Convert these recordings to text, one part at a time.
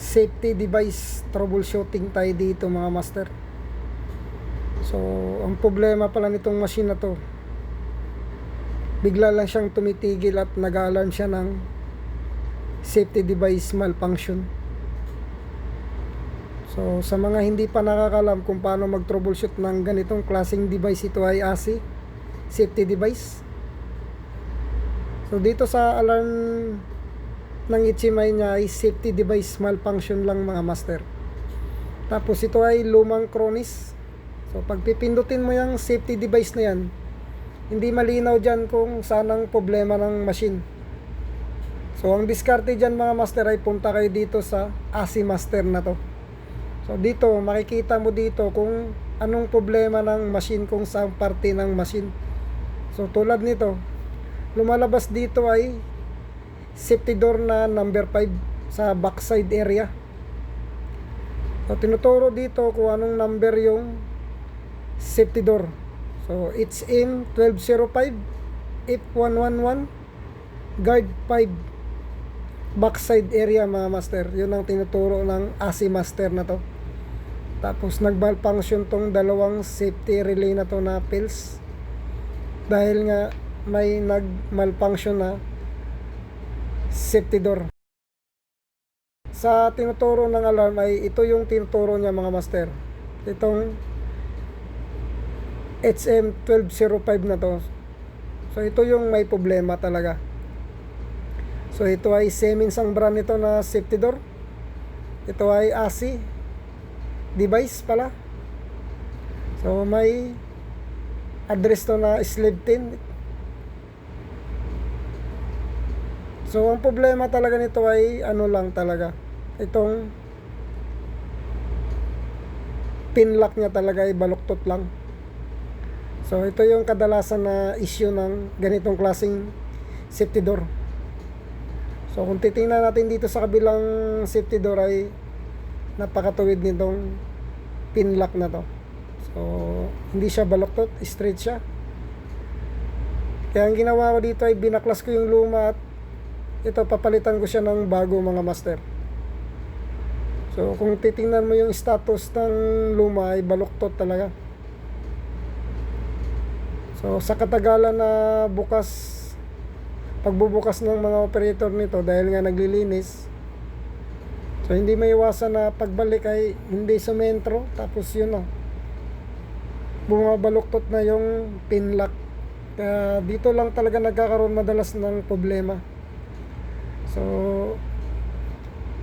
safety device troubleshooting tayo dito mga master. So ang problema pala nitong machine na to, bigla lang siyang tumitigil at nag-alarm siya ng safety device malfunction. So sa mga hindi pa nakakalam kung paano mag-troubleshoot ng ganitong klaseng device, ito ay ASI safety device. So dito sa alarm ng HMI niya ay safety device malfunction lang mga master. Tapos ito ay lumang Kronis. So pag pipindutin mo yung safety device na yan, hindi malinaw dyan kung saan ang problema ng machine. So ang diskarte dyan mga master ay punta kayo dito sa ASI master na to. So dito makikita mo dito kung anong problema ng machine, kung saan parte ng machine. So tulad nito, lumalabas dito ay safety door na number 5 sa backside area. So tinuturo dito kung anong number yung safety door. So it's in 1205 F111 guard 5 backside area mga master. Yun ang tinuturo ng ASI master na to. Tapos nag-malfunction tong dalawang safety relay na to na pills dahil nga may nag-malfunction na safety door. Sa tinuturo ng alarm ay ito yung tinuturo niya mga master. Itong HM1205 na to. So ito yung may problema talaga. So ito ay Siemens ang brand nito na safety door. Ito ay ASI device pala. So may address to na slave 10. So ang problema talaga nito ay ano lang talaga, itong pin lock niya talaga ay baluktot lang. So ito yung kadalasan na issue ng ganitong klaseng safety door. So kung titingnan natin dito sa kabilang safety door ay napakatuwid nitong pin lock na to. So hindi siya baluktot, straight siya. Kaya ang ginawa ko dito ay binaklas ko yung luma at ito papalitan ko siya ng bago mga master. So kung titingnan mo yung status ng luma ay baluktot talaga. So sa katagalan na pagbubukas ng mga operator nito dahil nga naglilinis, so hindi maiwasan na pagbalik ay hindi sumentro, tapos yun o, bumabaluktot na yung pin lock. Kaya dito lang talaga nagkakaroon madalas ng problema. So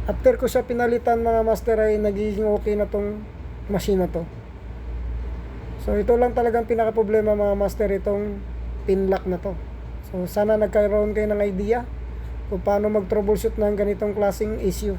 after ko siya pinalitan mga master ay nagiging okay na tong machine na to. So ito lang talagang pinaka problema mga master, itong pin lock na to. So sana nagkaroon kayo ng idea kung paano mag troubleshoot ng ganitong klaseng issue.